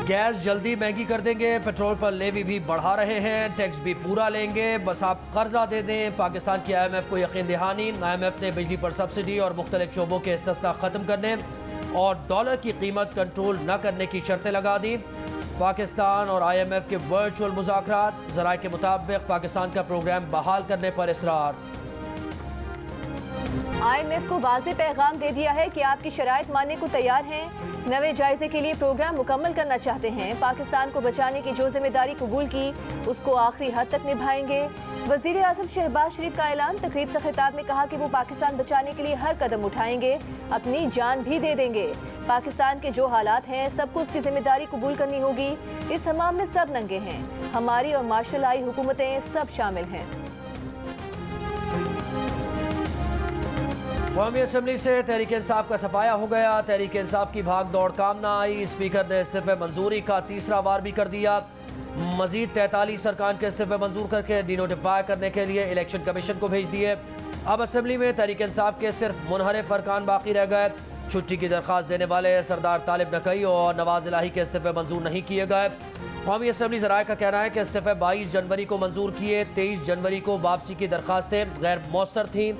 Gas जल्दी महंगी कर देंगे, पेट्रोल पर लेवी भी बढ़ा रहे हैं, टैक्स भी पूरा लेंगे, बस आप कर्जा दे दें। पाकिस्तान की IMF को यकीन दहानी। IMF ने बिजली पर सब्सिडी और मुख्तलिफ शोबों के इस्तिस्ना ख़त्म करने और डॉलर की कीमत कंट्रोल न करने की शर्तें लगा दी। पाकिस्तान और IMF के वर्चुअल मुज़ाकरात, ज़राए के मुताबिक पाकिस्तान का प्रोग्राम बहाल करने पर इसरार। IMF को वाज़ेह पैगाम दे दिया है कि आपकी शराइत मानने को तैयार हैं, नए जायजे के लिए प्रोग्राम मुकम्मल करना चाहते हैं। पाकिस्तान को बचाने की जो जिम्मेदारी कबूल की उसको आखिरी हद तक निभाएंगे। वज़ीर आज़म शहबाज शरीफ का ऐलान, तकरीब से खिताब में कहा कि वो पाकिस्तान बचाने के लिए हर कदम उठाएंगे, अपनी जान भी दे देंगे। पाकिस्तान के जो हालात हैं सबको उसकी जिम्मेदारी कबूल करनी होगी। इस हमाम में सब नंगे हैं, हमारी और मार्शल आई हुकूमतें सब शामिल हैं। कौमी असम्बली से तहरीक इंसाफ का सफाया हो गया। तहरीक इंसाफ की भाग दौड़ काम ना आई। स्पीकर ने इस्तीफे मंजूरी का तीसरा बार भी कर दिया। मजीद 43 अरकान के इस्तीफे मंजूर करके डिनोटिफाई करने के लिए इलेक्शन कमीशन को भेज दिए। अब असम्बली में तहरीक इंसाफ के सिर्फ मुनहरिफ अरकान बाकी रह गए। छुट्टी की दरख्वास्त देने वाले सरदार तालिब नकई और नवाज इलाही के इस्तीफे मंजूर नहीं किए गए। कौमी असम्बली ज़राए का कहना है कि इस्तीफे 22 जनवरी को मंजूर किए, 23 जनवरी को वापसी की दरख्वास्तें गैर मौसर थीं।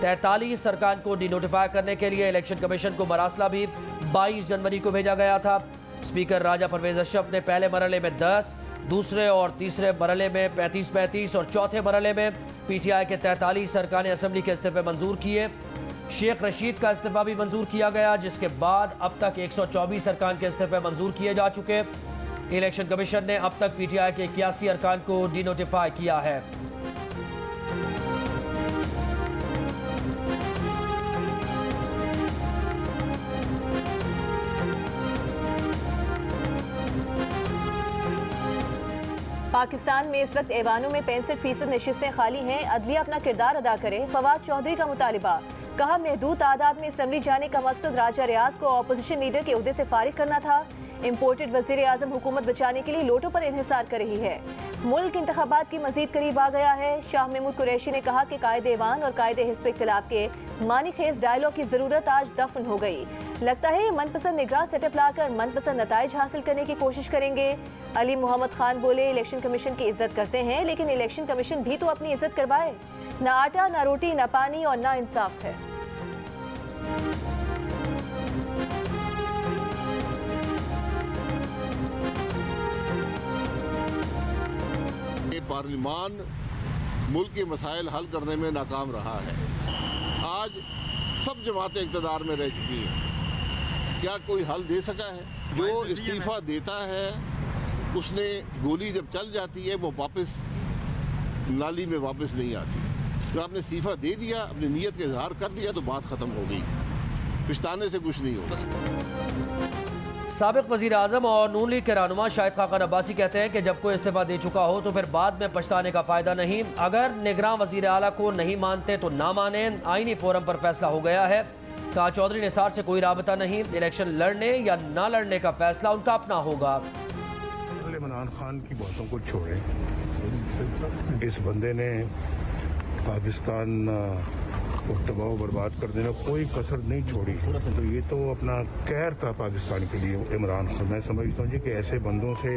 43 अरकान को डिनोटिफाई करने के लिए इलेक्शन कमीशन को मरासला भी 22 जनवरी को भेजा गया था। स्पीकर राजा परवेज अशरफ ने पहले मरहले में 10, दूसरे और तीसरे मरहले में 35-35 और चौथे मरहले में PTI के 43 अरकान असम्बली के इस्तीफे मंजूर किए। शेख रशीद का इस्तीफा भी मंजूर किया गया, जिसके बाद अब तक 124 अरकान के इस्तीफे मंजूर किए जा चुके। इलेक्शन कमीशन ने अब तक PTI के 81 अरकान को डिनोटिफाई किया है। पाकिस्तान में इस वक्त ऐवानों में 65% नशिस्तें खाली हैं। अदलिया अपना किरदार अदा करे, फवाद चौधरी का मुतालिबा। कहा, महदूद तादाद में असम्बली जाने का मकसद राजा रियाज को अपोजिशन लीडर के ओहदे से फारिग करना था। इम्पोर्टेड वज़ीर आज़म हुकूमत बचाने के लिए लोटों पर इन्हिसार कर रही है। मुल्क इंतखाबात की मजीद करीब आ गया है। शाह महमूद कुरैशी ने कहा कि कायदे ऐवान और कायदे हिस्ब इख्तिलाफ के मानी खेज डायलॉग की ज़रूरत आज दफन हो गई। लगता है मनपसंद निगरान सेटअप लाकर मनपसंद नताइज हासिल करने की कोशिश करेंगे। अली मोहम्मद खान बोले, इलेक्शन कमीशन की इज्जत करते हैं, लेकिन इलेक्शन कमीशन भी तो अपनी इज्जत करवाए। ना आटा, ना रोटी, ना पानी और ना इंसाफ है। पार्लिमान मुल्क के मसाइल हल करने में नाकाम रहा है। आज सब जमातें इक़्तिदार में रह चुकी हैं, क्या कोई हल दे सका है? जो इस्तीफ़ा देता है उसने गोली जब चल जाती है वो वापस नाली में वापस नहीं आती। तो आपने इस्तीफ़ा दे दिया, अपनी नीयत का इजहार कर दिया तो बात ख़त्म हो गई, पछताने से कुछ नहीं होगा। साबिक वज़ीर आज़म और नून लीग के रहनुमा शाहिद खाकन अब्बासी कहते हैं कि जब कोई इस्तीफा दे चुका हो तो फिर बाद में पछताने का फ़ायदा नहीं। अगर निगरान वज़ीर आला को नहीं मानते तो ना माने, आईनी फोरम पर फैसला हो गया है। कहा, चौधरी निसार से कोई राबता नहीं, इलेक्शन लड़ने या ना लड़ने का फैसला उनका अपना होगा। इमरान खान की बातों को छोड़ें, इस बंदे ने पाकिस्तान को तबाह बर्बाद कर देना कोई कसर नहीं छोड़ी। तो ये तो अपना कहर था पाकिस्तान के लिए इमरान खान। मैं समझता हूँ कि ऐसे बंदों से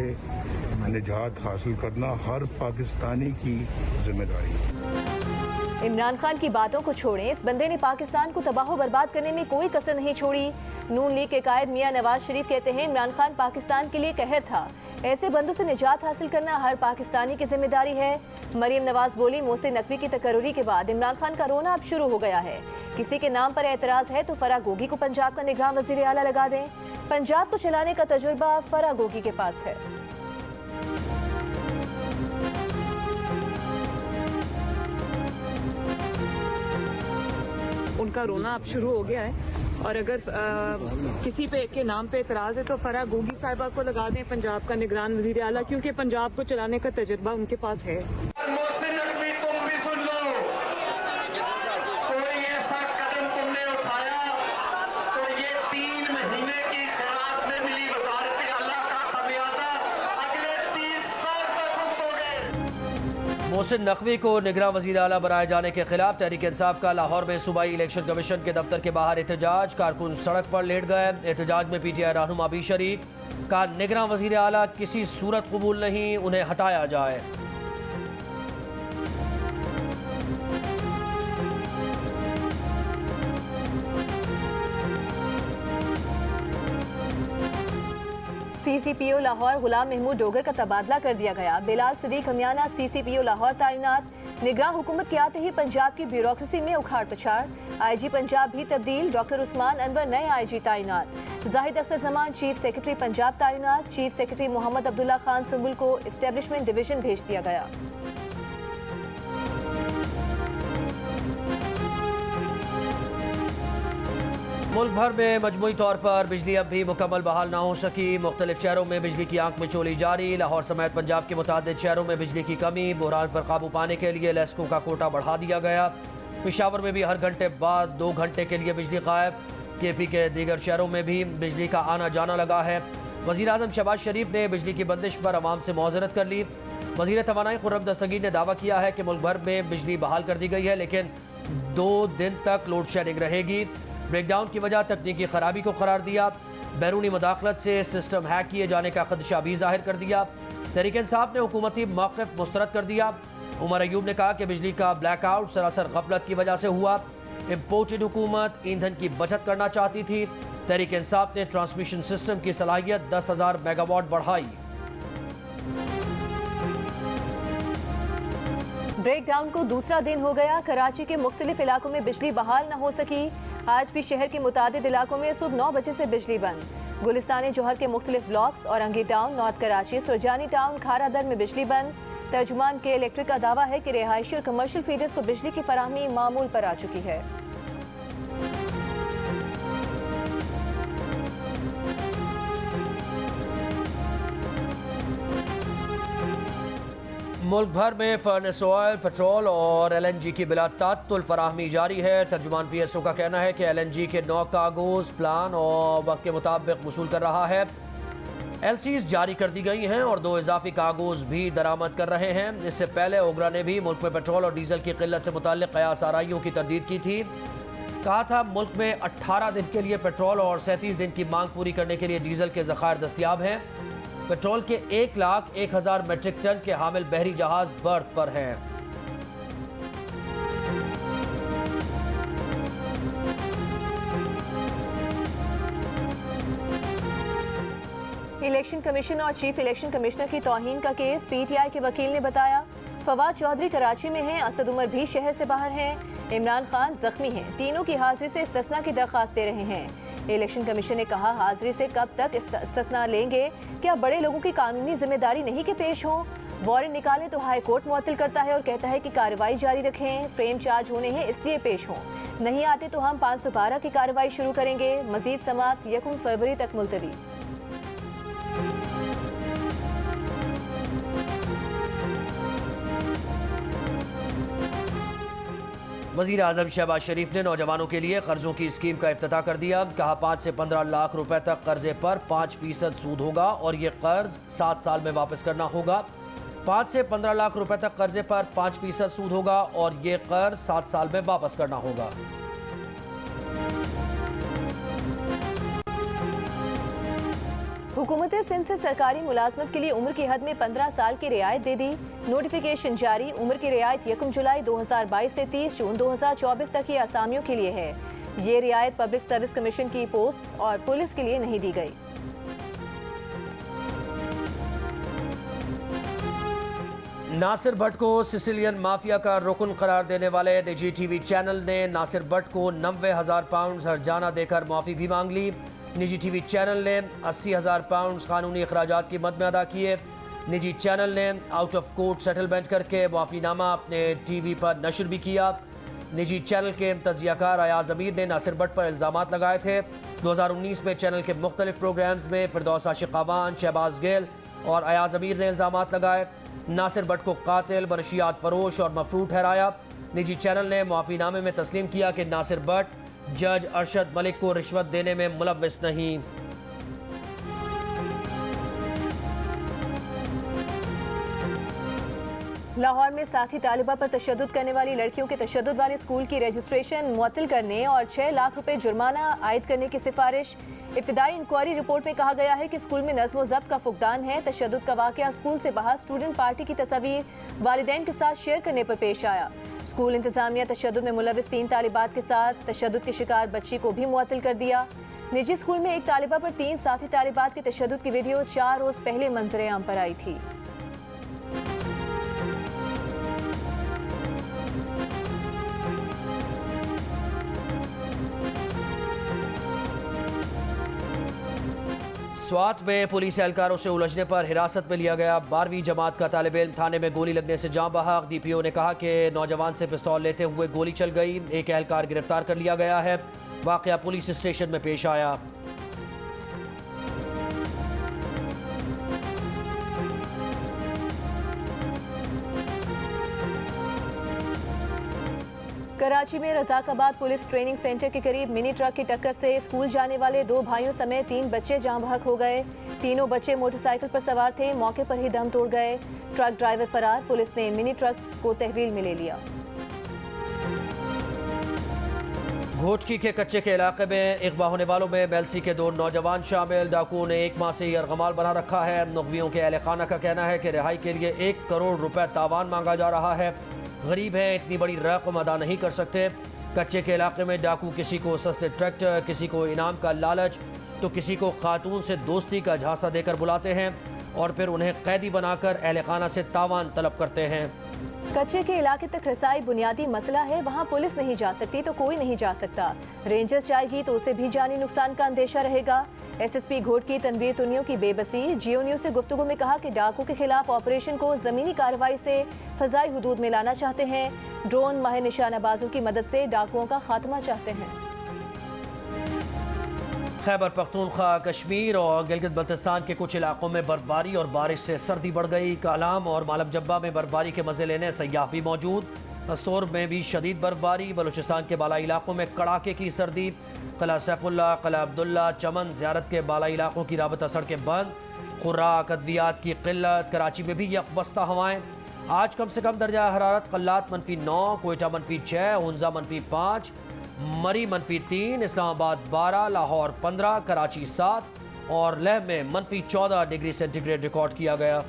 निजात हासिल करना हर पाकिस्तानी की जिम्मेदारी है। इमरान खान की बातों को छोड़ें, इस बंदे ने पाकिस्तान को तबाह बर्बाद करने में कोई कसर नहीं छोड़ी। नून लीग के कायद मियां नवाज शरीफ कहते हैं, इमरान खान पाकिस्तान के लिए कहर था। ऐसे बंदों से निजात हासिल करना हर पाकिस्तानी की जिम्मेदारी है। मरीम नवाज बोली, मोहसिन नकवी की तकर्रुरी के बाद इमरान खान का रोना अब शुरू हो गया है। किसी के नाम पर एतराज़ है तो फराह गोगी को पंजाब का निगरान वज़ीर आला लगा दें। पंजाब को चलाने का तजुर्बा फराह गोगी के पास है। उनका रोना अब शुरू हो गया है और अगर किसी पे के नाम पे एतराज़ है तो फराह गोगी साहिबा को लगा दें पंजाब का निगरान वज़ीर आला, क्योंकि पंजाब को चलाने का तजुर्बा उनके पास है। मोहसिन नकवी, तुम भी सुन लो, कोई ऐसा कदम तुमने उठाया तो ये 3 महीने की खैरात में मिली वज़ारत आला का खमियाजा अगले 30 साल तक भुगतोगे। मोहसिन नकवी को निगरान वज़ीर आला बनाए जाने के खिलाफ तहरीक इंसाफ का लाहौर में सूबाई इलेक्शन कमीशन के दफ्तर के बाहर एहतजाज। कारकुन सड़क पर लेट गए। एहतजाज में PTI रहनुमा भी शरीक। का निगरान वज़ीर आला किसी सूरत कबूल नहीं, उन्हें हटाया जाए। CCPO लाहौर गुलाम महमूद डोगर का तबादला कर दिया गया। बिलाल सिद्दीक हमियाना CCPO लाहौर तैनात। निगरान हुकूमत के आते ही पंजाब की ब्यूरोक्रेसी में उखाड़ पछाड़। IG पंजाब भी तब्दील। डॉक्टर उस्मान अनवर नए IG तैनात। जाहिद अख्तर जमान चीफ सेक्रेटरी पंजाब तैनात। चीफ सेक्रेटरी मोहम्मद अब्दुल्ला खान सुंबुल को एस्टेब्लिशमेंट डिवीजन भेज दिया गया। मुल्क भर में मजमूई तौर पर बिजली अब भी मुकम्मल बहाल ना हो सकी। मुख्तलिफ शहरों में बिजली की आंख मिचोली जारी। लाहौर समेत पंजाब के मुतादिद शहरों में बिजली की कमी। बहरान पर काबू पाने के लिए लेस्को का कोटा बढ़ा दिया गया। पेशावर में भी हर घंटे बाद 2 घंटे के लिए बिजली गायब। KP के दीगर शहरों में भी बिजली का आना जाना लगा है। वज़ीर आज़म शहबाज शरीफ ने बिजली की बंदिश पर अवाम से मुआज़रत कर ली। वज़ीर तवानाई खुर्रम दस्तगीर ने दावा किया है कि मुल्क भर में बिजली बहाल कर दी गई है, लेकिन 2 दिन तक लोड शेडिंग रहेगी। ब्रेकडाउन की वजह तकनीकी खराबी को करार दिया। बैरूनी मुदाखलत से सिस्टम हैक किए जाने का खदशा भी जाहिर कर दिया। तहरीक इंसाफ ने हुकूमती मौक़िफ़ मुस्तरद कर दिया। उमर अयूब ने कहा कि बिजली का ब्लैकआउट सरासर गफलत की वजह से हुआ। इम्पोर्टेड हुकूमत ईंधन की बचत करना चाहती थी। तहरीक इंसाफ ने ट्रांसमिशन सिस्टम की सलाहियत 10,000 मेगावाट बढ़ाई। ब्रेकडाउन को दूसरा दिन हो गया। कराची के मुख्तलिफ इलाकों में बिजली बहाल न हो सकी। आज भी शहर के मुतादिद इलाकों में सुबह 9 बजे से बिजली बंद। गुलिस्तानी जोहर के मुख्तलिफ blocks, Orangi town, north Karachi, Surjani town, Kharadar में बिजली बंद। तर्जुमान के इलेक्ट्रिक का दावा है कि रिहायशी और कमर्शियल फीडर्स को बिजली की फराहमी मामूल पर आ चुकी है। मुल्क भर में फर्नेस ऑयल, पेट्रोल और LNG की बिला तात्तुल फराहमी जारी है। तर्जुमान PSO का कहना है कि LNG के 9 कागोज प्लान और वक्त के मुताबिक वसूल कर रहा है। LCs जारी कर दी गई हैं और 2 इजाफी कागोज भी दरामद कर रहे हैं। इससे पहले ओगरा ने भी मुल्क में पेट्रोल और डीजल की किल्लत से मुताल्लिक कयास आराइयों की तरदीद की थी। कहा था मुल्क में 18 दिन के लिए पेट्रोल और 37 दिन की मांग पूरी करने के लिए डीजल के ज़खायर दस्तियाब हैं। पेट्रोल के 1,01,000 मेट्रिक टन के हामिल बहरी जहाज बर्थ पर हैं। इलेक्शन कमीशन और चीफ इलेक्शन कमिश्नर की तौहीन का केस। PTI के वकील ने बताया फवाद चौधरी कराची में हैं, असद उमर भी शहर से बाहर हैं, इमरान खान जख्मी हैं। तीनों की हाजिरी से इस्तिस्ना की दरख्वास्त दे रहे हैं। इलेक्शन कमीशन ने कहा हाजिरी से कब तक इस्तिस्ना लेंगे? क्या बड़े लोगों की कानूनी जिम्मेदारी नहीं कि पेश हों? वारंट निकालें तो हाई कोर्ट मुअत्तल करता है और कहता है कि कार्रवाई जारी रखें। फ्रेम चार्ज होने हैं इसलिए पेश हों, नहीं आते तो हम 512 की कार्रवाई शुरू करेंगे। मजीद समात 1 फरवरी तक मुलतवी। वज़ीर आज़म शहबाज शरीफ ने नौजवानों के लिए कर्जों की स्कीम का इफ्तिताह कर दिया। कहा 5 से 15 लाख रुपए तक कर्जे पर 5% सूद होगा और ये कर्ज 7 साल में वापस करना होगा। 5 से 15 लाख रुपए तक कर्जे पर 5% सूद होगा और ये कर्ज 7 साल में वापस करना होगा। हुकूमत सिंध से सरकारी मुलाजमत के लिए उम्र की हद में 15 साल की रियायत दे दी। नोटिफिकेशन जारी। उम्र की रियायत 1 जुलाई 2022 से 30 जून 2024 तक की आसामियों के लिए है। ये रियायत पब्लिक सर्विस कमीशन की पोस्ट्स और पुलिस के लिए नहीं दी गई। नासिर भट्ट को सिसिलियन माफिया का रुकन करार देने वाले निजी TV चैनल ने नासिर भट्ट को 90,000 पाउंड हर्जाना देकर माफ़ी भी मांग ली। निजी TV चैनल ने 80,000 पाउंड कानूनी अखराजात की मद में अदा किए। निजी चैनल ने आउट ऑफ कोर्ट सेटलमेंट करके माफ़ीनामा अपने TV पर नशर भी किया। निजी चैनल के तज्जियाकार अयाज अमीर ने नासिर भट्ट पर इल्ज़ामात लगाए थे। 2019 में चैनल के मुख्तलिफ प्रोग्राम्स में फिरदौस आशिक अवान, शहबाज गेल और अयाज अमीर ने इल्ज़ामात लगाए। नासिर भट्ट को कातिल, मनशियात फरोश और मफरूर ठहराया। निजी चैनल ने माफ़ीनामे में तस्लीम किया कि नासिर भट्ट जज अरशद मलिक को रिश्वत देने में मुलव्विस नहीं। लाहौर में साथी तालिबा पर तशद्दुद करने वाली लड़कियों के तशद्दुद वाले स्कूल की रजिस्ट्रेशन मुअत्तल करने और 6 लाख रुपए जुर्माना आयद करने की सिफारिश। इब्तिदाई इंक्वायरी रिपोर्ट में कहा गया है कि स्कूल में नज़्म व ज़ब्त का फुकदान है। तशद्दुद का वाक़या स्कूल से बाहर स्टूडेंट पार्टी की तस्वीर वालिदैन के साथ शेयर करने पर पेश आया। स्कूल इंतजामिया तशद्दुद में मुलविस 3 तालिबात के साथ तशद्दुद के शिकार बच्ची को भी मुअत्तल कर दिया। निजी स्कूल में एक तालिबा पर 3 साथी तालिबात के तशद्दुद की वीडियो 4 रोज़ पहले मंजरे आम पर आई थी। स्वात में पुलिस एहलकारों से उलझने पर हिरासत में लिया गया 12वीं जमात का तालिब इल्म थाने में गोली लगने से जाँ बहक। DPO ने कहा कि नौजवान से पिस्तौल लेते हुए गोली चल गई। एक एहलकार गिरफ्तार कर लिया गया है। वाक़या पुलिस स्टेशन में पेश आया। कराची में रज़ाकाबाद पुलिस ट्रेनिंग सेंटर के करीब मिनी ट्रक की टक्कर से स्कूल जाने वाले 2 भाइयों समेत 3 बच्चे जाँ बहक हो गए। तीनों बच्चे मोटरसाइकिल पर सवार थे, मौके पर ही दम तोड़ गए। ट्रक ड्राइवर फरार, पुलिस ने मिनी ट्रक को तहवील में ले लिया। घोटकी के कच्चे के इलाके में अगवा होने वालों में MLC के 2 नौजवान शामिल। डाकुओं ने 1 माह से ही अरगमाल बना रखा है। मुग़वियों के अहले खाना का कहना है कि रिहाई के लिए 1 करोड़ रुपए तावान मांगा जा रहा है। गरीब हैं, इतनी बड़ी रकम अदा नहीं कर सकते। कच्चे के इलाके में डाकू किसी को सस्ते ट्रैक्टर, किसी को इनाम का लालच तो किसी को खातून से दोस्ती का झांसा देकर बुलाते हैं और फिर उन्हें कैदी बनाकर अहले खाना से तावान तलब करते हैं। कच्चे के इलाके तक रसाई बुनियादी मसला है। वहाँ पुलिस नहीं जा सकती तो कोई नहीं जा सकता। रेंजर जाएगी तो उसे भी जानी नुकसान का अंदेशा रहेगा। SSP घोटकी तनवीर तुनियों की बेबसी। जियो न्यूज़ से गुफ्तगू में कहा कि डाकू के खिलाफ ऑपरेशन को ज़मीनी कार्रवाई से फ़ज़ाई हुदूद में लाना चाहते हैं। ड्रोन माहिर निशानाबाजों की मदद से डाकुओं का खात्मा चाहते हैं। खैबर पख्तूनख्वा, कश्मीर और गिलगित बल्तिस्तान के कुछ इलाकों में बर्फबारी और बारिश से सर्दी बढ़ गई। कालाम और मालम जब्बा में बर्फबारी के मज़े लेने सयाह भी मौजूद। अस्तोर में भी शदीद बर्फबारी। बलूचिस्तान के बालाई इलाकों में कड़ाके की सर्दी। कला सैफुल्ला, कला अब्दुल्ला, चमन, ज़ियारत के बालाई इलाकों की राबता सड़कें बंद। खुराक, अद्वियात की किल्लत। कराची में भी यकबस्ता हवाएं। आज कम से कम दर्जा हरारत कल्लात -9, कोयटा -6, हुंजा -5, मरी -3, इस्लामाबाद 12, लाहौर 15, कराची 7 और लेह में -14 डिग्री सेंटीग्रेड रिकॉर्ड किया गया।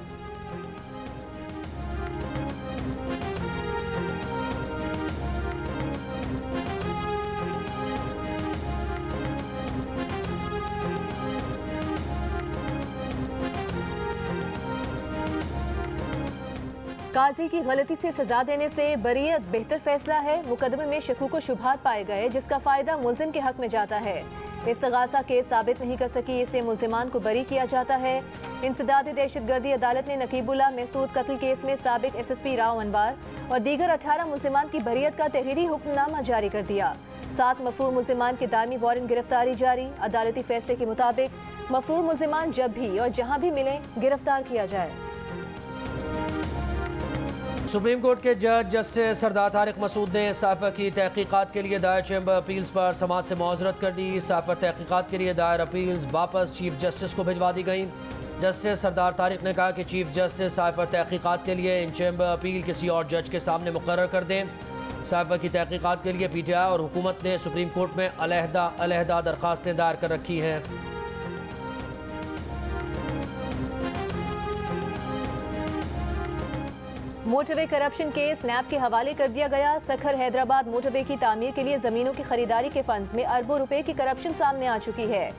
काजी की गलती से सजा देने से बरीयत बेहतर फैसला है। मुकदमे में शकूक व शुबहात पाए गए जिसका फायदा मुल्जिम के हक में जाता है। इस्तगासा केस साबित नहीं कर सकी, इसलिए मुल्जिमान को बरी किया जाता है। इंसदादी दहशतगर्दी अदालत ने नकीबुल्लाह महसूद कत्ल केस में साबिक SSP राव अनवार और दीगर 18 मुल्जिमान की बरीयत का तहरीरी हुक्मनामा जारी कर दिया। 7 मफरूर मुल्जिमान की दामी वारंट गिरफ्तारी जारी। अदालती फैसले के मुताबिक मफरूर मुल्जिमान जब भी और जहाँ भी मिले गिरफ्तार किया जाए। सुप्रीम कोर्ट के जज जस्टिस सरदार तारिक मसूद ने साफा की तहकीकात के लिए दायर चैम्बर अपील्स पर समाअत से मुआज़रत कर दी। साफा तहकीकात के लिए दायर अपील्स वापस चीफ जस्टिस को भिजवा दी गई। जस्टिस सरदार तारिक ने कहा कि चीफ जस्टिस साफा तहकीकात के लिए इन चैम्बर अपील किसी और जज के सामने मुकर्रर कर दें। साफा की तहकीकात के लिए PTI और हुकूमत ने सुप्रीम कोर्ट में अलहदा दरख्वास्तें दायर कर रखी हैं। मोटरवे करप्शन केस नैब के हवाले कर दिया गया। सखर हैदराबाद मोटरवे की तामीर के लिए जमीनों की खरीदारी के फंड्स में अरबों रुपए की करप्शन सामने आ चुकी है।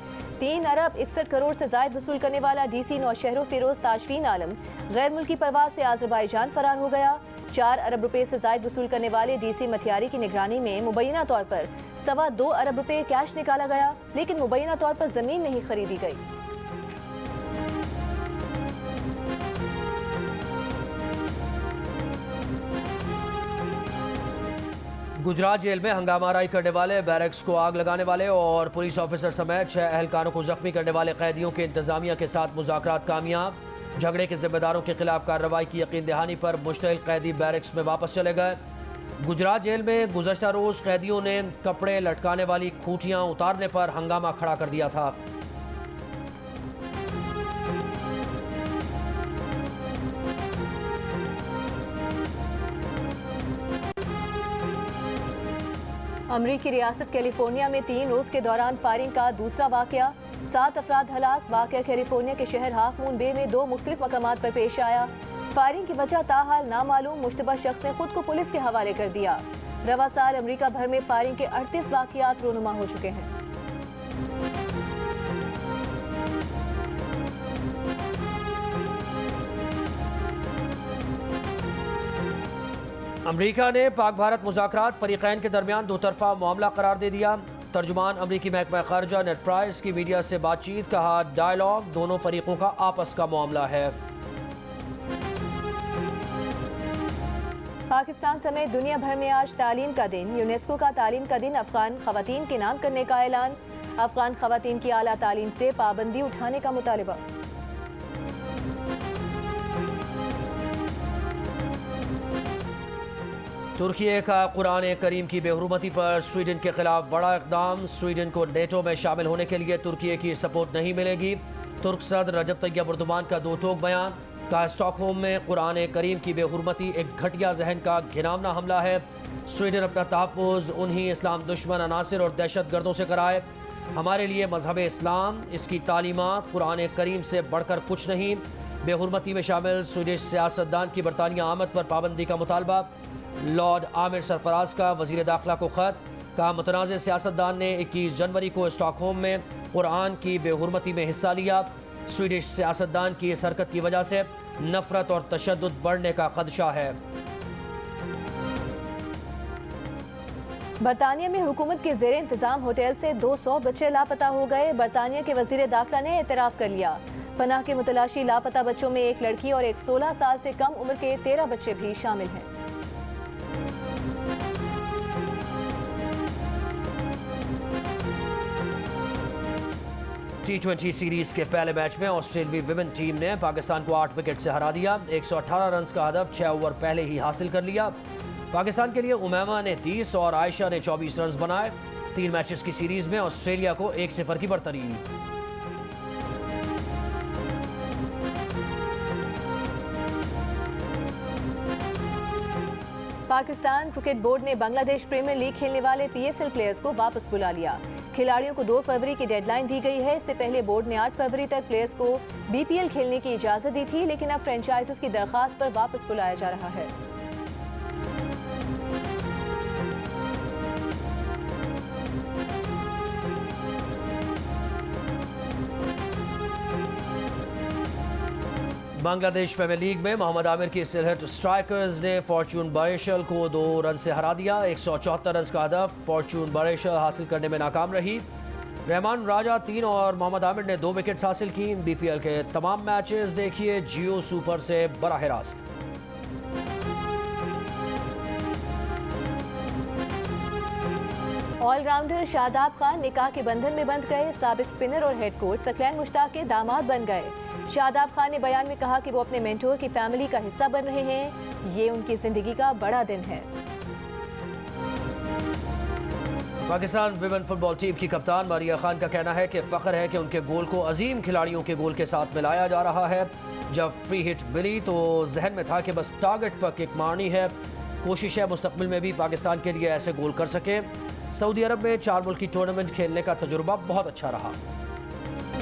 3 अरब 61 करोड़ से जायद वसूल करने वाला DC नौशहरों फिरोज ताजफीन आलम गैर मुल्की परवाज से आज़रबाईजान फरार हो गया। 4 अरब रुपए से जायद वसूल करने वाले DC मटियारी की निगरानी में मुबैना तौर पर 2.25 अरब रुपए कैश निकाला गया, लेकिन मुबैना तौर पर जमीन नहीं खरीदी गई। गुजरात जेल में हंगामाराई करने वाले, बैरक्स को आग लगाने वाले और पुलिस ऑफिसर समेत 6 एहलकारों को जख्मी करने वाले कैदियों के इंतजामिया के साथ मुज़ाकरात कामयाब। झगड़े के जिम्मेदारों के खिलाफ कार्रवाई की यकीन दहानी पर मुश्तइल कैदी बैरक्स में वापस चले गए। गुजरात जेल में गुज़श्ता रोज़ कैदियों ने कपड़े लटकाने वाली खूंटियाँ उतारने पर हंगामा खड़ा कर दिया था। अमरीकी रियासत कैलिफोर्निया में 3 रोज के दौरान फायरिंग का दूसरा वाकया, 7 अफराद हलाक। वाकया कैलिफोर्निया के शहर हाफ मून बे में 2 मुख्तलिफ मकामात पर पेश आया। फायरिंग की वजह ताहाल नामालूम। मुश्तबा शख्स ने खुद को पुलिस के हवाले कर दिया। रवा साल अमरीका भर में फायरिंग के 38 वाकयात रूनुमा हो चुके हैं। अमरीका ने पाक भारत मुज़ाकरात फरीक़ैन के दरमियान दो तरफ़ा मामला करार दे दिया। तर्जुमान अमरीकी महकमा ख़ारजा नेड प्राइस की मीडिया से बातचीत, कहा डायलॉग दोनों फरीकों का आपस का मामला है। पाकिस्तान समेत दुनिया भर में आज तालीम का दिन। यूनेस्को का तालीम का दिन अफगान खवातीन के नाम करने का ऐलान। अफगान खवातीन की आला तालीम से पाबंदी उठाने का मुतालिबा। तुर्की का कुरान करीम की बेहुरमती पर स्वीडन के खिलाफ बड़ा इक़दाम। स्वीडन को नेटो में शामिल होने के लिए तुर्की की सपोर्ट नहीं मिलेगी। तुर्क सदर रजब तैयब एर्दोगान का दो टोक बयान, कहा स्टॉकहोम में कुरान करीम की बेहुरमती एक घटिया जहन का घिनौना हमला है। स्वीडन अपना तहफ़्फ़ुज़ उन्हीं इस्लाम दुश्मन अनासिर और दहशत गर्दों से कराए। हमारे लिए मजहब इस्लाम, इसकी तालीमात कुरान करीम से बढ़कर कुछ नहीं। बेहुरमती में शामिल स्वीडिश सियासतदान की बरतानिया आमद पर पाबंदी का मुतालबा। लॉर्ड आमिर सरफराज का वज़ीर दाखिला को ख़त, कहा मुतनाज़ सियासतदान ने 21 जनवरी को स्टॉकहोम में कुरान की बेहुरमती में हिस्सा लिया। स्वीडिश सियासतदान की इस हरकत की वजह से नफरत और तशद्दुद बढ़ने का खदशा है। बरतानिया में हुकूमत के ज़ेरे इंतज़ाम होटल से 200 बच्चे लापता हो गए। बरतानिया के वज़ीर दाखिला ने एतराफ़ कर लिया। पनाह के मुतलाशी लापता बच्चों में एक लड़की और एक 16 साल से कम उम्र के 13 बच्चे भी शामिल हैं। T20 सीरीज के पहले मैच में ऑस्ट्रेलियाई विमेन टीम ने पाकिस्तान को 8 विकेट से हरा दिया। 118 रन का हदफ 6 ओवर पहले ही हासिल कर लिया। पाकिस्तान के लिए उमैमा ने 30 और आयशा ने 24 रन बनाए। 3 मैचेस की सीरीज में ऑस्ट्रेलिया को 1-0 की बढ़तरी। पाकिस्तान क्रिकेट बोर्ड ने बांग्लादेश प्रीमियर लीग खेलने वाले PSL प्लेयर्स को वापस बुला लिया। खिलाड़ियों को 2 फरवरी की डेडलाइन दी गई है। इससे पहले बोर्ड ने 8 फरवरी तक प्लेयर्स को BPL खेलने की इजाजत दी थी, लेकिन अब फ्रेंचाइजीज की दरखास्त पर वापस बुलाया जा रहा है। बांग्लादेश प्रीमियर लीग में मोहम्मद आमिर की सिलहट स्ट्राइकर्स ने फॉर्चून बरेशल को 2 रन से हरा दिया। 174 रन का हदफ फॉर्चून बरेशल हासिल करने में नाकाम रही। रहमान राजा 3 और मोहम्मद आमिर ने 2 विकेट्स हासिल की। BPL के तमाम मैचेस देखिए जियो सुपर से बराह रास्त। ऑलराउंडर शादाब खान निकाह के बंधन में बंध गए। साबिक स्पिनर और हेड कोच सकलैन मुश्ताक के दामाद बन गए। शादाब खान ने बयान में कहा कि वो अपने मेंटोर की फैमिली का हिस्सा बन रहे हैं। ये उनकी जिंदगी का बड़ा दिन है। पाकिस्तान विमेन फुटबॉल टीम की कप्तान मारिया खान का कहना है कि फ़ख्र है कि उनके गोल को अजीम खिलाड़ियों के गोल के साथ मिलाया जा रहा है। जब फ्री हिट मिली तो जहन में था कि बस टारगेट पर किक मारनी है। कोशिश है मुस्तकबिल में भी पाकिस्तान के लिए ऐसे गोल कर सके। सऊदी अरब में 4 मुल्की टूर्नामेंट खेलने का तजुर्बा बहुत अच्छा रहा।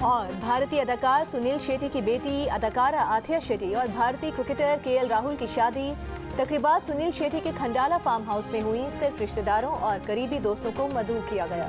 और भारतीय अदाकार सुनील शेट्टी की बेटी अदाकारा आथिया शेट्टी और भारतीय क्रिकेटर KL राहुल की शादी तकरीबात सुनील शेट्टी के खंडाला फार्म हाउस में हुई। सिर्फ रिश्तेदारों और करीबी दोस्तों को मदऊ किया गया।